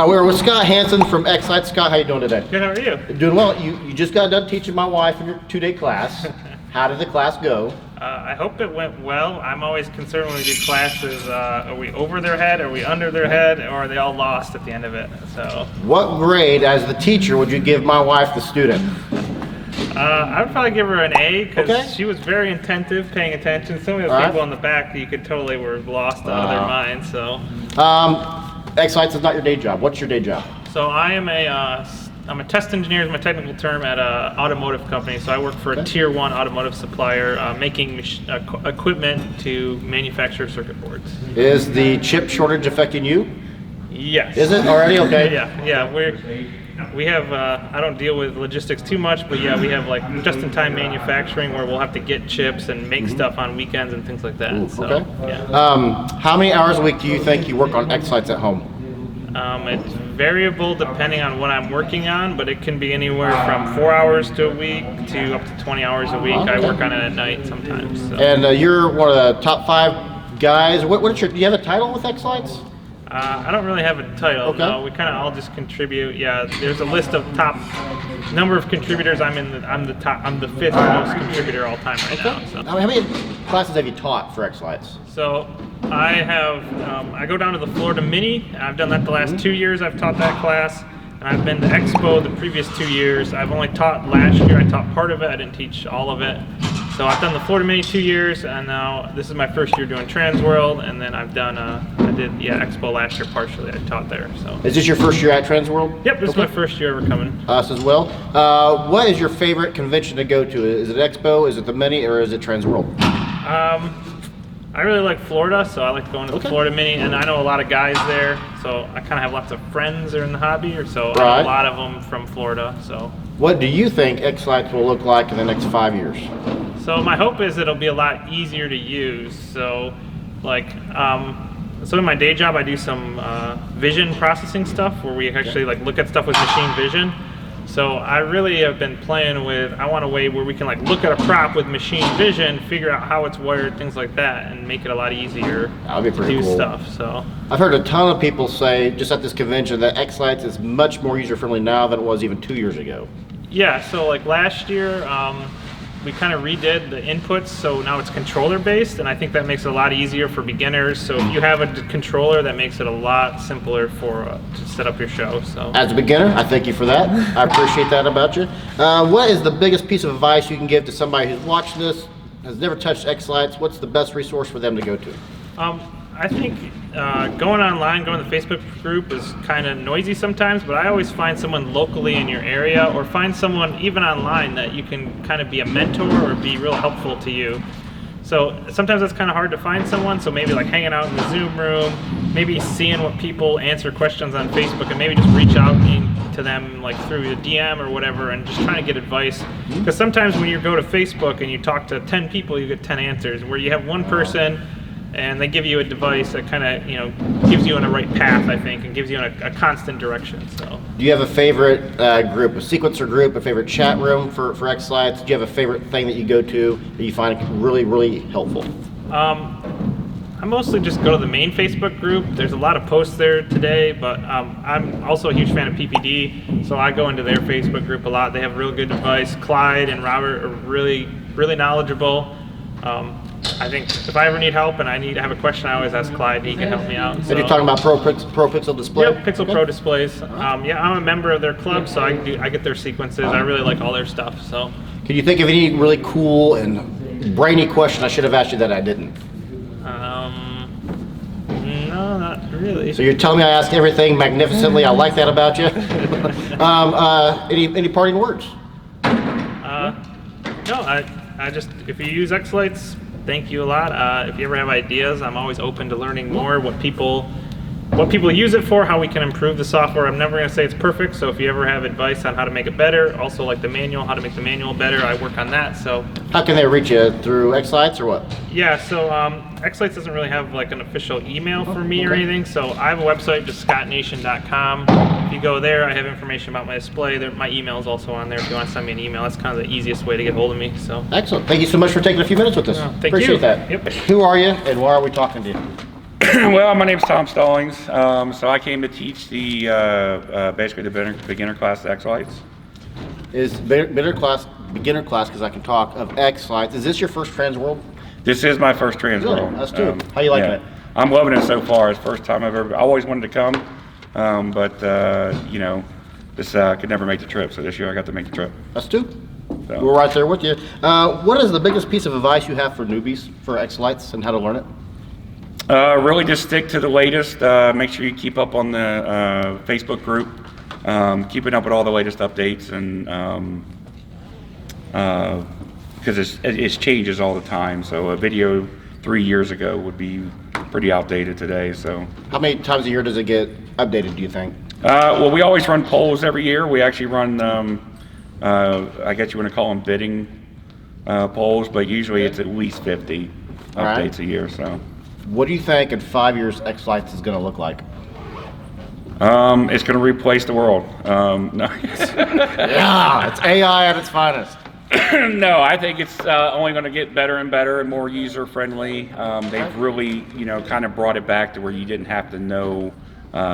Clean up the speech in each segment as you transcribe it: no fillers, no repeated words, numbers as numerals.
We're with Scott Hanson from xLights. Scott, how you doing today? Good, how are you? Doing well. You just got done teaching my wife in your 2-day class. How did the class go? I hope it went well. I'm always concerned when we do classes, are we over their head, are we under their head, or are they all lost at the end of it? So, What grade, as the teacher, would you give my wife, the student? I would probably give her an A, because Okay. she was very attentive, paying attention. Some of those people in the back, you could totally were lost out of their minds. So, xLights is not your day job. What's your day job? so I am I'm a test engineer is my technical term at an automotive company. So I work for a tier 1 automotive supplier making equipment to manufacture circuit boards. Is the chip shortage affecting you? Yes. Is it already? Okay. Yeah. We have, I don't deal with logistics too much, but yeah, we have like just-in-time manufacturing where we'll have to get chips and make stuff on weekends and things like that. Ooh, so, okay. Yeah. How many hours a week do you think you work on xLights at home? It's variable depending on what I'm working on, but it can be anywhere from 4 hours to a week to up to 20 hours a week. Okay. I work on it at night sometimes. So. And you're one of the top 5 guys. Do you have a title with xLights? I don't really have a title. Okay. No, we kind of all just contribute. Yeah, there's a list of top number of contributors. I'm the 5th most contributor all time right now. So. How many classes have you taught for xLights? So I have I go down to the Florida Mini. I've done that the last 2 years. I've taught that class, and I've been to Expo the previous 2 years. I've only taught last year. I taught part of it. I didn't teach all of it. So I've done the Florida Mini 2 years, and now this is my first year doing Transworld, and then I've done I did Expo last year partially. I taught there. So Is this your first year at Transworld? yep, this is my first year ever coming. Us as well. What is your favorite convention to go to? Is it Expo, is it the Mini, or is it Transworld? I really like Florida, so I like going to the Florida Mini, and I know a lot of guys there, so I kind of have lots of friends that are in the hobby, or so I know a lot of them from Florida. So what do you think xLights will look like in the next 5 years? So my hope is it'll be a lot easier to use. So like, so in my day job I do some vision processing stuff where we actually like look at stuff with machine vision. So I really have been playing with, I want a way where we can like look at a prop with machine vision, figure out how it's wired, things like that, and make it a lot easier to do stuff. So I've heard a ton of people say just at this convention that xLights is much more user-friendly now than it was even 2 years ago. Yeah, so like last year, we kind of redid the inputs, so now it's controller based, and I think that makes it a lot easier for beginners. So if you have a controller, that makes it a lot simpler for to set up your show. So as a beginner, I thank you for that. I appreciate that about you. What is the biggest piece of advice you can give to somebody who's watching this, has never touched xLights? What's the best resource for them to go to? I think going online, going to the Facebook group is kind of noisy sometimes, but I always find someone locally in your area, or find someone even online that you can kind of be a mentor or be real helpful to you. So sometimes it's kind of hard to find someone, so maybe like hanging out in the Zoom room, maybe seeing what people answer questions on Facebook, and maybe just reach out to them like through a DM or whatever, and just trying to get advice. Because sometimes when you go to Facebook and you talk to 10 people, you get 10 answers, where you have one person and they give you a device that kind of, gives you on a right path, I think, and gives you in a constant direction. So, do you have a favorite group, a sequencer group, a favorite chat room for xLights? Do you have a favorite thing that you go to that you find really, really helpful? I mostly just go to the main Facebook group. There's a lot of posts there today, but I'm also a huge fan of PPD, so I go into their Facebook group a lot. They have real good advice. Clyde and Robert are really, really knowledgeable. I think if I ever need help and I have a question, I always ask Clyde. He can help me out. So. And you're talking about Pro Pixel display? Yep, Pixel Pro displays. Yeah, I'm a member of their club, so I get their sequences. I really like all their stuff. So, can you think of any really cool and brainy question I should have asked you that I didn't? No, not really. So you're telling me I asked everything magnificently. I like that about you. Any parting words? No, I just, if you use xLights, thank you a lot. If you ever have ideas, I'm always open to learning more, what people use it for, how we can improve the software. I'm never going to say it's perfect, so if you ever have advice on how to make it better, also like the manual, how to make the manual better, I work on that. So how can they reach you? Through xLights or what? Yeah, so xLights doesn't really have like an official email for me or anything, so I have a website, just scottnation.com. If you go there, I have information about my display. My email is also on there if you want to send me an email. That's kind of the easiest way to get hold of me. So excellent. Thank you so much for taking a few minutes with us. Thank Appreciate you. that. Yep. Who are you and why are we talking to you? Well, my name's Tom Stallings. So I came to teach the basically the beginner class of xLights. Is beginner class, because I can talk, of xLights. Is this your first Transworld? This is my first Transworld. That's too. How you liking it? I'm loving it so far. It's the first time I always wanted to come, but you know, this could never make the trip. So this year I got to make the trip. That's two. So. We're right there with you. What is the biggest piece of advice you have for newbies for xLights and how to learn it? Really just stick to the latest. Make sure you keep up on the Facebook group. Keeping up with all the latest updates, and because it changes all the time. So a video 3 years ago would be pretty outdated today. So how many times a year does it get updated, do you think? Well, we always run polls every year. We actually run, I guess you want to call them bidding polls, but usually it's at least 50 updates a year. So. What do you think in 5 years xLights is going to look like? It's going to replace the world. No. Yeah, it's AI at its finest. No, I think it's only going to get better and better and more user friendly. They've really, you know, kind of brought it back to where you didn't have to know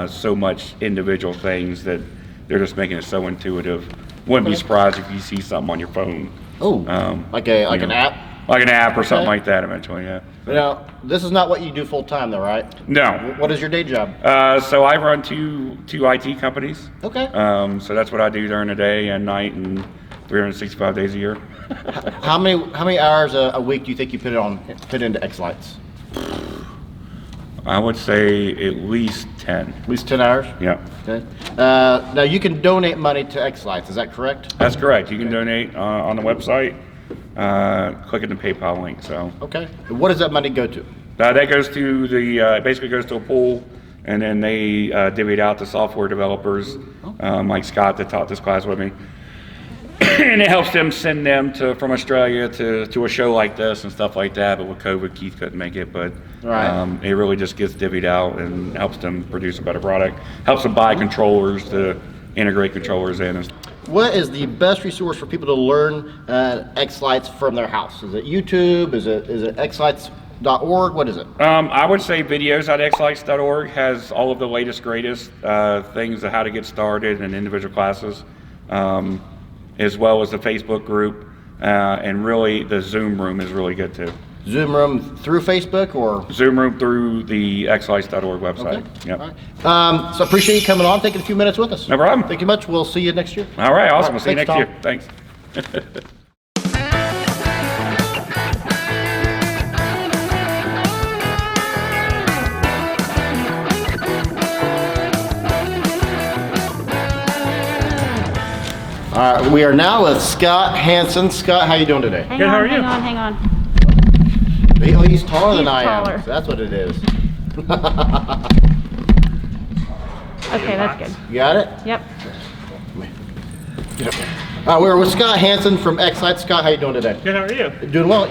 so much individual things, that they're just making it so intuitive. Wouldn't be surprised if you see something on your phone. Oh, like an app? Like an app or something like that eventually, yeah. Now, this is not what you do full time though, right? No. What is your day job? So I run two IT companies. Okay. So that's what I do during the day and night and 365 days a year. How many hours a week do you think you put into xLights? I would say at least 10. At least 10 hours? Yeah. Okay. Now you can donate money to xLights, is that correct? That's correct. You can donate on the website. Clicking the PayPal link. So okay. What does that money go to? That goes to the basically goes to a pool, and then they divvy it out to software developers like Scott that taught this class with me, and it helps them send them from Australia to a show like this and stuff like that. But with COVID, Keith couldn't make it, but it really just gets divvied out and helps them produce a better product. Helps them buy controllers to integrate controllers in. What is the best resource for people to learn xLights from their house? Is it YouTube? Is it xlights.org? What is it? I would say videos.xlights.org has all of the latest, greatest things of how to get started in individual classes, as well as the Facebook group, and really the Zoom room is really good too. Zoom room through Facebook or? Zoom room through the xlights.org website. Okay. Yep. Right. So appreciate you coming on, taking a few minutes with us. No problem. Thank you much. We'll see you next year. All right, awesome. We'll see you next Tom. year. Thanks. All right, we are now with Scott Hanson. Scott, how you doing today? Good, how are you? Hang on. Oh, he's taller than I taller. am. So that's what it is. Okay, that's good. You got it? Yep. We're with Scott Hanson from xLights. Scott, how you doing today? Good, how are you? Doing well.